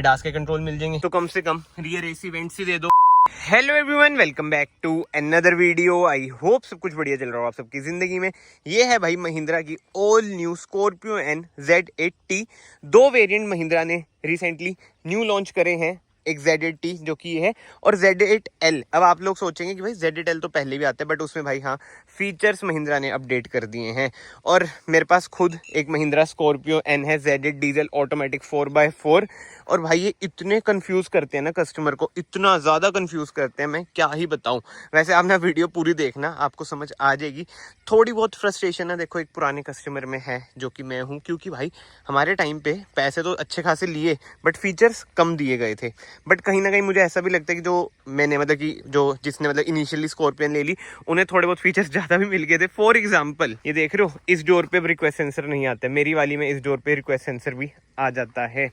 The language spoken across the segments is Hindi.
डास के कंट्रोल मिल जाएंगे तो कम से कम रियर एसी वेंट्स ही दे दो। Hello everyone, welcome back to another video. I hope सब कुछ बढ़िया चल रहा हो आप सबकी जिंदगी में। ये है भाई महिंद्रा की all new Scorpio N Z8T। दो वेरिएंट महिंद्रा ने रिसेंटली न्यू लॉन्च करे हैं, एक Z8T जो कि ये है और Z8L। अब आप लोग सोचेंगे कि भाई Z8L तो पहले भी आता है, बट उसमें भाई हाँ फीचर्स महिंद्रा ने अपडेट कर दिए हैं। और मेरे पास खुद एक महिंद्रा स्कॉर्पियो एन है Z8 डीजल ऑटोमेटिक 4x4। और भाई ये इतने कंफ्यूज करते हैं ना कस्टमर को, इतना ज़्यादा कंफ्यूज करते हैं, मैं क्या ही बताऊं। वैसे आप ना वीडियो पूरी देखना, आपको समझ आ जाएगी। थोड़ी बहुत फ्रस्ट्रेशन है देखो एक पुराने कस्टमर में है, जो कि मैं हूं, क्योंकि भाई हमारे टाइम पे पैसे तो अच्छे खासे लिए बट फीचर्स कम दिए गए थे। बट कहीं ना कहीं मुझे ऐसा भी लगता है कि जो मैंने मतलब कि जो जिसने मतलब इनिशियली स्कॉर्पियन ले ली उन्हें थोड़े बहुत फीचर्स ज़्यादा भी मिल गए थे। फॉर एग्जाम्पल ये देख रहे हो, इस डोर पे रिक्वेस्ट सेंसर नहीं आता, मेरी वाली में इस डोर पे रिक्वेस्ट सेंसर भी आ जाता है।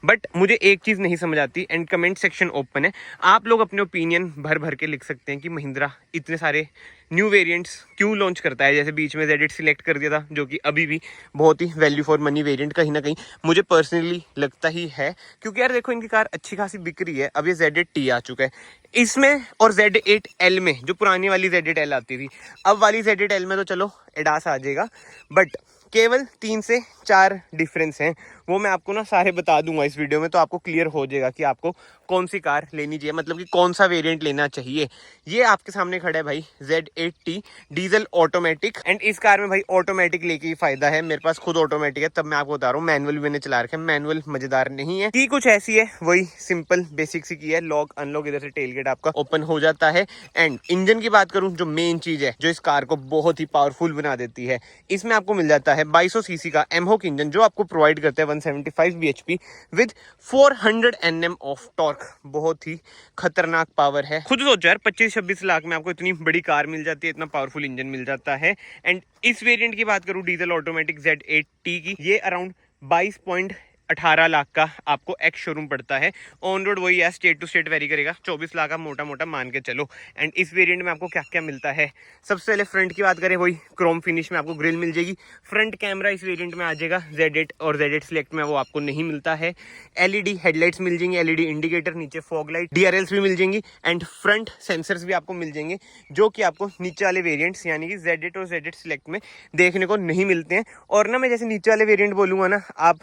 बट मुझे एक चीज़ नहीं समझ आती, एंड कमेंट सेक्शन ओपन है, आप लोग अपने ओपिनियन भर भर के लिख सकते हैं कि महिंद्रा इतने सारे न्यू वेरिएंट्स क्यों लॉन्च करता है। जैसे बीच में Z8 सिलेक्ट कर दिया था, जो कि अभी भी बहुत ही वैल्यू फॉर मनी वेरिएंट कहीं ना कहीं मुझे पर्सनली लगता ही है, क्योंकि यार देखो इनकी कार अच्छी खासी बिक रही है। अब ये Z8T आ चुका है इसमें, और Z8L में जो पुरानी वाली Z8L आती थी, अब वाली Z8L में तो चलो एडास आ जाएगा, बट केवल 3 से 4 डिफरेंस हैं। वो मैं आपको ना सारे बता दूंगा इस वीडियो में, तो आपको क्लियर हो जाएगा कि आपको कौन सी कार लेनी चाहिए, मतलब कि कौन सा वेरिएंट लेना चाहिए। ये आपके सामने खड़ा है भाई Z8T डीजल ऑटोमेटिक, एंड इस कार में भाई ऑटोमेटिक लेके ही फायदा है। मेरे पास खुद ऑटोमेटिक है, तब मैं आपको बता रहा हूँ। मैनुअल भी मैंने चला रखा है, मैनुअल मजेदार नहीं है। की कुछ ऐसी है, वही सिंपल बेसिक सी की है, लॉक अनलॉक, इधर से टेल गेट आपका ओपन हो जाता है। एंड इंजन की बात करूं, जो मेन चीज है जो इस कार को बहुत ही पावरफुल बना देती है, इसमें आपको मिल जाता है 2200 सीसी का एमहॉक इंजन, जो आपको प्रोवाइड करता है 175 bhp with 400 Nm of torque. बहुत ही खतरनाक पावर है। खुद सोचो यार, 25-26 लाख में आपको इतनी बड़ी कार मिल जाती है, इतना पावरफुल इंजन मिल जाता है। एंड इस वेरिएंट की बात करूं डीजल ऑटोमेटिक Z8T की, ये अराउंड 22.18 लाख का आपको एक्स शोरूम पड़ता है। ऑन रोड वही है, स्टेट टू स्टेट वेरी करेगा, 24 लाख का मोटा मोटा मान के चलो। एंड इस वेरिएंट में आपको क्या क्या मिलता है, सबसे पहले फ्रंट की बात करें, वही क्रोम फिनिश में आपको ग्रिल मिल जाएगी। फ्रंट कैमरा इस वेरिएंट में आ जाएगा, Z8 और Z8 सिलेक्ट में वो आपको नहीं मिलता है। LED हेडलाइट्स मिल जाएंगी, LED इंडिकेटर, नीचे फॉग लाइट, DRLs भी मिल जाएंगी, एंड फ्रंट सेंसर्स भी आपको मिल जाएंगे, जो कि आपको नीचे वाले वेरिएंट्स यानी कि Z8 और Z8 सिलेक्ट में देखने को नहीं मिलते हैं। और ना मैं जैसे नीचे वाले वेरिएंट बोलूंगा ना, आप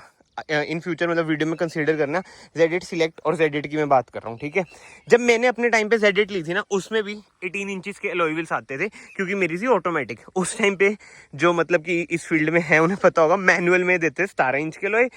इन फ्यूचर मतलब वीडियो में कंसीडर करना, Z8 सिलेक्ट और Z8 की मैं बात कर रहा हूँ, ठीक है। जब मैंने अपने टाइम पे Z8 ली थी ना, उसमें भी 18 इंचेस के अलॉय व्हील्स आते थे, क्योंकि मेरी थी ऑटोमेटिक। उस टाइम पे जो मतलब कि इस फील्ड में है उन्हें पता होगा, मैनुअल में देते 17 इंच के अलॉय,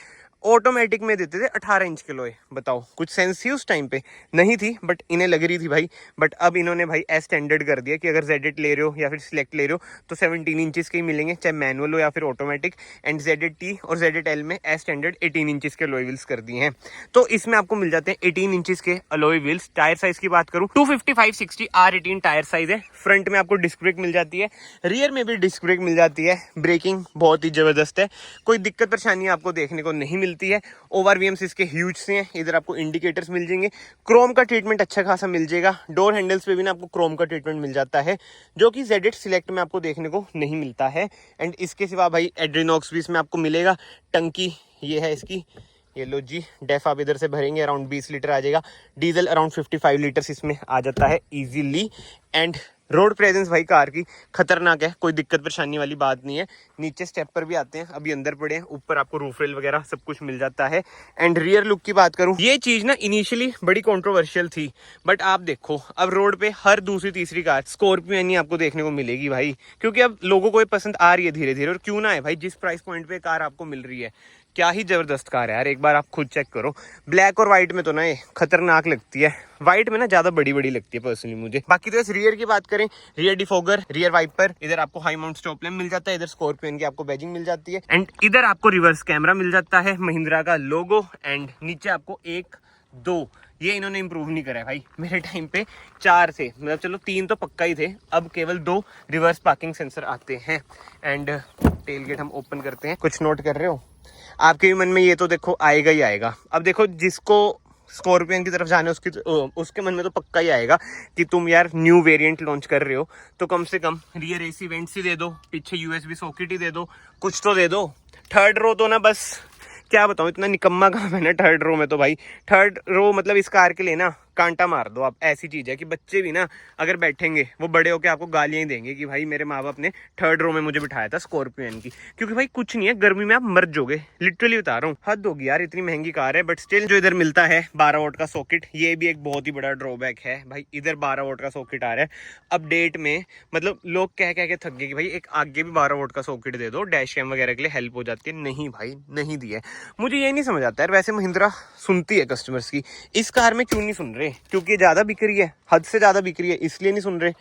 ऑटोमेटिक में देते थे 18 इंच के लोहे। बताओ कुछ सेंस थी उस टाइम पे? नहीं थी, बट इन्हें लग रही थी भाई। बट अब इन्होंने भाई एस स्टैंडर्ड कर दिया कि अगर Z8 ले रहे हो या फिर सिलेक्ट ले रहे हो तो 17 इंचेस के ही मिलेंगे, चाहे मैनुअल हो या फिर ऑटोमेटिक। एंड Z8T और Z8L में एस स्टैंडर्ड 18 इंचेस के अलॉय व्हील्स कर दिए हैं, तो इसमें आपको मिल जाते हैं 18 इंचेस के अलॉय व्हील्स। टायर साइज की बात करूँ 255/60 R18 टायर साइज है। फ्रंट में आपको डिस्क ब्रेक मिल जाती है, रियर में भी डिस्क ब्रेक मिल जाती है। ब्रेकिंग बहुत ही जबरदस्त है, कोई दिक्कत परेशानी आपको देखने को नहीं मिलती है। ओवरवीएम्स इसके ह्यूज से हैं, इधर आपको इंडिकेटर्स मिल जाएंगे, क्रोम का ट्रीटमेंट अच्छा खासा मिल जाएगा। डोर हैंडल्स पे भी ना आपको क्रोम का ट्रीटमेंट मिल जाता है, जो कि Z8 सिलेक्ट में आपको देखने को नहीं मिलता है। एंड इसके सिवा भाई एड्रीनॉक्स भी इसमें आपको मिलेगा। टंकी ये है इसकी, ये लो जी, डेफ आप इधर से भरेंगे अराउंड 20 लीटर आ जाएगा। डीजल अराउंड 55 लीटर्स इसमें आ जाता है इजीली। एंड रोड प्रेजेंस भाई कार की खतरनाक है, कोई दिक्कत परेशानी वाली बात नहीं है। नीचे स्टेप पर भी आते हैं, अभी अंदर पड़े हैं, ऊपर आपको रूफ रेल वगैरह सब कुछ मिल जाता है। एंड रियर लुक की बात करूं, ये चीज ना इनिशियली बड़ी कंट्रोवर्शियल थी, बट आप देखो अब रोड पे हर दूसरी तीसरी कार स्कॉर्पियो नहीं आपको देखने को मिलेगी भाई, क्योंकि अब लोगों को ये पसंद आ रही है धीरे धीरे। और क्यों ना है भाई, जिस प्राइस पॉइंट पे कार आपको मिल रही है, क्या ही जबरदस्त कार है यार, एक बार आप खुद चेक करो। ब्लैक और व्हाइट में तो ना ये खतरनाक लगती है, व्हाइट में ना ज्यादा बड़ी बड़ी लगती है पर्सनली मुझे। बाकी तो इस रियर की बात करें, रियर डिफोगर, रियर वाइपर, इधर आपको हाई माउंट स्टॉप लैंप मिल जाता है, इधर स्कॉर्पियन की आपको बैजिंग मिल जाती है। एंड इधर आपको रिवर्स कैमरा मिल जाता है, महिंद्रा का लोगो। एंड नीचे आपको 1 2 ये इन्होंने इंप्रूव नहीं करा है भाई, मेरे टाइम पे 4 से मतलब चलो 3 तो पक्का ही थे, अब केवल 2 रिवर्स पार्किंग सेंसर आते हैं। एंड टेल गेट हम ओपन करते हैं, कुछ नोट कर रहे हो आपके भी मन में, ये तो देखो आएगा ही आएगा। अब देखो जिसको स्कॉर्पियन की तरफ जाने उसके मन में तो पक्का ही आएगा कि तुम यार न्यू वेरिएंट लॉन्च कर रहे हो तो कम से कम रियर एसी वेंट्स ही दे दो, पीछे USB सॉकेट ही दे दो, कुछ तो दे दो। थर्ड रो तो ना बस क्या बताऊँ, इतना निकम्मा काम है ना थर्ड रो में। तो भाई थर्ड रो मतलब इस कार के लिए ना कांटा मार दो आप। ऐसी चीज़ है कि बच्चे भी ना अगर बैठेंगे वो बड़े होकर आपको गालियाँ ही देंगे कि भाई मेरे माँ बाप ने थर्ड रो में मुझे बिठाया था स्कॉर्पियन की। क्योंकि भाई कुछ नहीं है, गर्मी में आप मर जाओगे, लिटरली बता रहा हूँ। हद होगी यार, इतनी महंगी कार है। बट स्टिल जो इधर मिलता है 12 वोल्ट का सॉकेट, ये भी एक बहुत ही बड़ा ड्रॉबैक है भाई। इधर 12 वोल्ट का सॉकेट आ रहा है अपडेट में, मतलब लोग कह कह के थक गए कि भाई एक आगे भी 12 वोल्ट का सॉकेट दे दो, डैश कैम वगैरह के लिए हेल्प हो जाती है। नहीं भाई, नहीं दिया है। मुझे ये नहीं समझ आता यार, वैसे महिंद्रा सुनती है कस्टमर्स की, इस कार में क्यों नहीं सुन रहे? क्योंकि ज़्यादा बिक रही है, हद से ज़्यादा बिक रही है, इसलिए नहीं सुन रहे।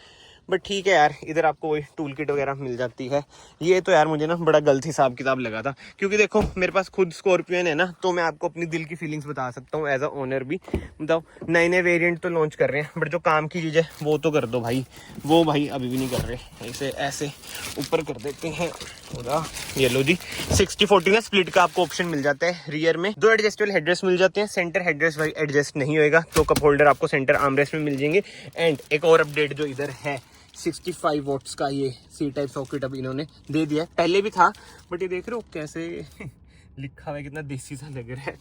बट ठीक है यार, इधर आपको वही टूल किट वगैरह मिल जाती है। ये तो यार मुझे ना बड़ा गलत हिसाब किताब लगा था, क्योंकि देखो मेरे पास खुद स्कॉर्पियन है ना, तो मैं आपको अपनी दिल की फीलिंग्स बता सकता हूँ एज अ ओनर भी। बताओ, नए नए वेरिएंट तो लॉन्च कर रहे हैं, बट जो काम की चीज़ है वो तो कर दो भाई। वो भाई अभी भी नहीं कर रहे। इसे ऐसे ऊपर कर देते हैं पूरा। ये लो जी, 60-40 ना स्प्लिट का आपको ऑप्शन मिल जाता है। रियर में 2 एडजस्टेबल हेडरेस्ट मिल जाते हैं। सेंटर हेडरेस्ट भाई एडजस्ट नहीं होएगा, तो कप होल्डर आपको सेंटर आर्मरेस्ट में मिल जाएंगे। एंड एक और अपडेट जो इधर है, 65 वॉट्स का ये सी टाइप सॉकेट अब इन्होंने दे दिया है। पहले भी था, बट ये देख रहे हो कैसे लिखा हुआ है, कितना देसी सा लग रहा है।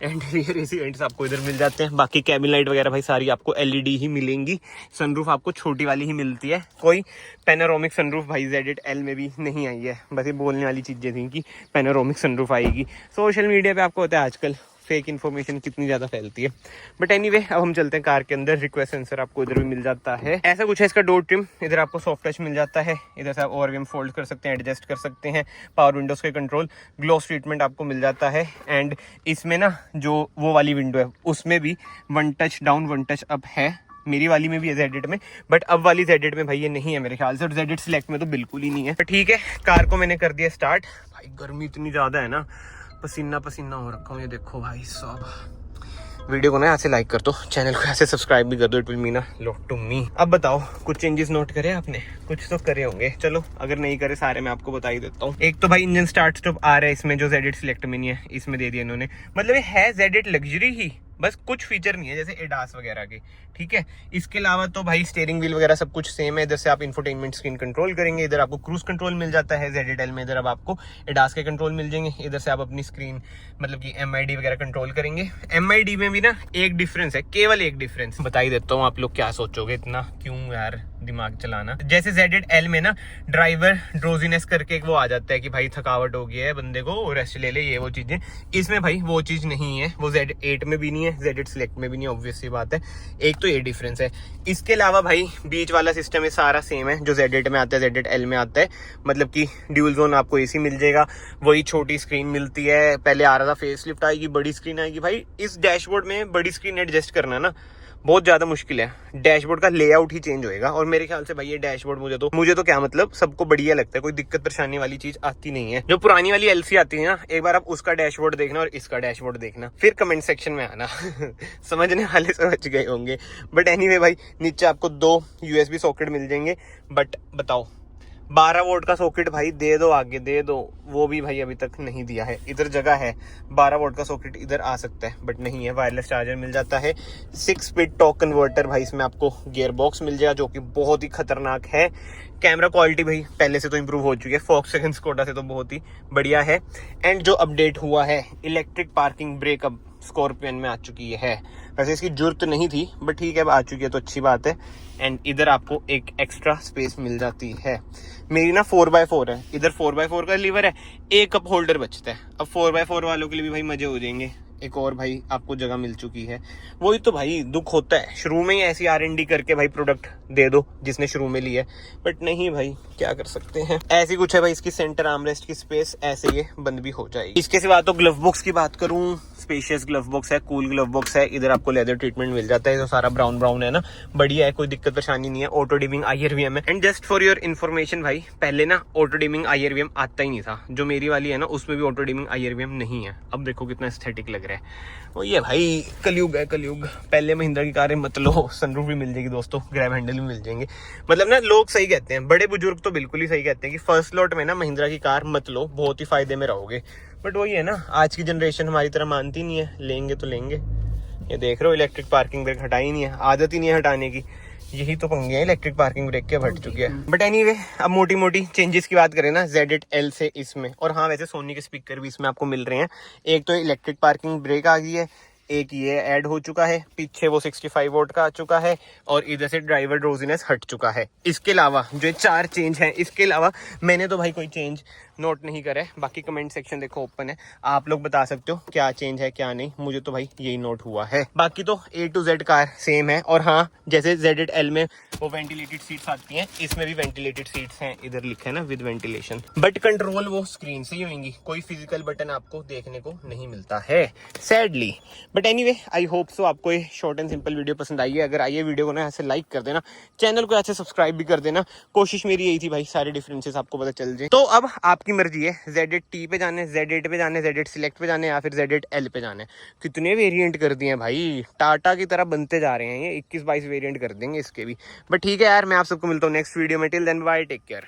एंड रियर एसी वेंट्स आपको इधर मिल जाते हैं। बाकी कैबिन लाइट वगैरह भाई सारी आपको एलईडी ही मिलेंगी। सनरूफ आपको छोटी वाली ही मिलती है, कोई पैनोरामिक सनरूफ भाई ZL में भी नहीं आई है। बस ये बोलने वाली चीज़ें थी कि पैनोरामिक सनरूफ आएगी। सोशल मीडिया पे आपको होता है आजकल फेक इन्फॉर्मेशन कितनी ज़्यादा फैलती है। बट एनीवे, अब हम चलते हैं कार के अंदर। रिक्वेस्ट सेंसर आपको इधर भी मिल जाता है। ऐसा कुछ है इसका डोर ट्रिम। इधर आपको सॉफ्ट टच मिल जाता है। इधर से आप ओवरव्हील फोल्ड कर सकते हैं, एडजस्ट कर सकते हैं। पावर विंडोज़ के कंट्रोल, ग्लोस ट्रीटमेंट आपको मिल जाता है। एंड इसमें ना जो वो वाली विंडो है उसमें भी 1 टच डाउन 1 टच अप है। मेरी वाली में भी है Z8 में, बट अब वाली Z8 में भाई ये नहीं है मेरे ख्याल से, और Z8 सिलेक्ट में तो बिल्कुल ही नहीं है। तो ठीक है, कार को मैंने कर दिया स्टार्ट। भाई गर्मी इतनी ज़्यादा है ना, पसीना पसीना हो रखा हूँ। ये देखो भाई साहब, वीडियो को ना यहाँ से लाइक कर दो, चैनल को यहाँ से सब्सक्राइब भी कर दो, it will mean a lot to me. अब बताओ, कुछ चेंजेस नोट करे आपने? कुछ तो करे होंगे, चलो अगर नहीं करे सारे मैं आपको बता ही देता हूँ। एक तो भाई इंजन स्टार्ट स्टॉप आ रहा है इसमें, जो Z8 सिलेक्ट में नहीं है, इसमें दे दिया इन्होंने। मतलब ये है Z8 लग्जरी ही, बस कुछ फीचर नहीं है जैसे एडास वगैरह के, ठीक है। इसके अलावा तो भाई स्टीयरिंग व्हील वगैरह सब कुछ सेम है। इधर से आप इंफोटेनमेंट स्क्रीन कंट्रोल करेंगे, इधर आपको क्रूज कंट्रोल मिल जाता है। Z8L में इधर अब आपको एडास के कंट्रोल मिल जाएंगे। इधर से आप अपनी स्क्रीन मतलब कि MID वगैरह कंट्रोल करेंगे। MID में भी ना एक डिफरेंस है, केवल एक डिफरेंस बता ही देता हूँ। आप लोग क्या सोचोगे, इतना क्यों यार दिमाग चलाना। जैसे Z8L में ना ड्राइवर ड्रोजीनेस करके एक वो आ जाता है कि भाई थकावट हो गई है, बंदे को रेस्ट ले ले, ये वो चीजें। इसमें भाई वो चीज नहीं है, वो Z8 में भी नहीं है, Z8 सिलेक्ट में भी नहीं, ऑब्वियस सी बात है। एक तो ये डिफरेंस है। इसके अलावा भाई बीच वाला सिस्टम है सारा सेम है जो Z8 में आता है, Z8L में आता है। मतलब कि ड्यूल जोन आपको AC मिल जाएगा, वही छोटी स्क्रीन मिलती है। पहले आ रहा था फेस लिफ्ट आएगी, बड़ी स्क्रीन आएगी। भाई इस डैशबोर्ड में बड़ी स्क्रीन एडजस्ट करना ना बहुत ज्यादा मुश्किल है। डैशबोर्ड का लेआउट ही चेंज होएगा। और मेरे ख्याल से भाई ये डैशबोर्ड मुझे तो क्या मतलब सबको बढ़िया लगता है, कोई दिक्कत परेशानी वाली चीज आती नहीं है। जो पुरानी वाली LC आती है ना, एक बार आप उसका डैशबोर्ड देखना और इसका डैशबोर्ड देखना, फिर कमेंट सेक्शन में आना समझने वाले समझ गए होंगे। बट एनीवे भाई, नीचे आपको 2 USB सॉकेट मिल जाएंगे। बट बताओ, 12 वोल्ट का सॉकेट भाई दे दो, आगे दे दो, वो भी भाई अभी तक नहीं दिया है। इधर जगह है, 12 वोल्ट का सॉकेट इधर आ सकता है, बट नहीं है। वायरलेस चार्जर मिल जाता है। 6 स्पीड टॉर्क कन्वर्टर भाई, इसमें आपको गियर बॉक्स मिल जाएगा जो कि बहुत ही खतरनाक है। कैमरा क्वालिटी भाई पहले से तो इम्प्रूव हो चुकी है, Volkswagen स्कोडा से तो बहुत ही बढ़िया है। एंड जो अपडेट हुआ है, इलेक्ट्रिक पार्किंग ब्रेक अब स्कॉर्पियन में आ चुकी है। वैसे इसकी जरूरत नहीं थी, बट ठीक है अब आ चुकी है तो अच्छी बात है। एंड इधर आपको एक एक्स्ट्रा स्पेस मिल जाती है। मेरी ना 4x4 है, इधर 4x4 का लीवर है, एक कप होल्डर बचता है। अब 4x4 वालों के लिए भी भाई मजे हो जाएंगे। एक और भाई आपको जगह मिल चुकी है। वही तो भाई दुख होता है, शुरू में ही ऐसी R&D करके भाई प्रोडक्ट दे दो जिसने शुरू में लिया है, बट नहीं भाई क्या कर सकते हैं। ऐसी कुछ है भाई इसकी सेंटर आर्मरेस्ट की स्पेस, ऐसे ये बंद भी हो जाएगी। इसके सिवा तो ग्लव बॉक्स की बात करूं, स्पेशियस ग्लव बॉक्स है, कूल ग्लव बॉक्स है। इधर आपको लेदर ट्रीटमेंट मिल जाता है, तो सारा ब्राउन ब्राउन है ना, बढ़िया है, कोई दिक्कत परेशानी नहीं है। ऑटो डिमिंग IRVM है। And just for your information भाई, पहले ना ऑटो डिमिंग IRVM आता ही नहीं था। जो मेरी वाली है ना, उसमें भी ऑटो डिमिंग IRVM नहीं है। अब देखो कितना एस्थेटिक लग रहा है। वो ये भाई कलयुग है, कलयुग। पहले महिंद्रा की कारें मत लो, सनरूफ भी मिल जाएगी दोस्तों, ग्रैब हैंडल भी मिल जाएंगे। मतलब ना लोग सही कहते हैं, बड़े बुजुर्ग तो बिल्कुल ही सही कहते हैं कि फर्स्ट लॉट में ना महिंद्रा की कार मत लो, बहुत ही फायदे में रहोगे। बट वही है ना, आज की जनरेशन हमारी तरह मानती नहीं है, लेंगे तो लेंगे। ये देख रहे हो, इलेक्ट्रिक पार्किंग ब्रेक हटा ही नहीं है, आदत ही नहीं है हटाने की। यही तो पंगे हैं इलेक्ट्रिक पार्किंग ब्रेक के, हट चुकी है। बट एनीवे, अब मोटी मोटी चेंजेस की बात करें ना ZL से इसमें, और हाँ वैसे सोनी के स्पीकर भी इसमें आपको मिल रहे हैं। एक तो इलेक्ट्रिक पार्किंग ब्रेक आ गई है, एक ये ऐड हो चुका है, पीछे वो 65 वोट का आ चुका है, और इधर से ड्राइवर ड्रोजीनेस हट चुका है। इसके अलावा जो 4 चेंज हैं, इसके अलावा मैंने तो भाई कोई चेंज नोट नहीं करा है। बाकी कमेंट सेक्शन देखो ओपन है, आप लोग बता सकते हो क्या चेंज है क्या नहीं। मुझे तो भाई यही नोट हुआ है, बाकी तो A to Z car same है। और हाँ, जैसे ZL में वो वेंटिलेटेड सीट्स आती हैं, इसमें भी वेंटिलेटेड सीट्स हैं, इधर लिखा है ना विद वेंटिलेशन। बट कंट्रोल वो स्क्रीन से ही होंगी, कोई फिजिकल बटन आपको देखने को नहीं मिलता है sadly. But anyway, I hope so आपको ये शॉर्ट एंड सिंपल वीडियो पसंद आई है। अगर आई है वीडियो को ना ऐसे लाइक कर देना, चैनल को ऐसे सब्सक्राइब भी कर देना। कोशिश मेरी यही थी भाई, सारे डिफरेंसेस आपको पता चल जाए। तो अब आपकी मर्जी है, Z8T पे जाने, Z8 पे जाने, Z8 सिलेक्ट पे जाने, या फिर Z8L पे जाने। कितने वेरिएंट कर दिए हैं भाई, टाटा की तरह बनते जा रहे हैं ये, 21-22 वेरिएंट कर देंगे इसके भी। बट ठीक है यार, मैं आप सबको मिलता हूँ नेक्स्ट वीडियो में। Till then bye, take care.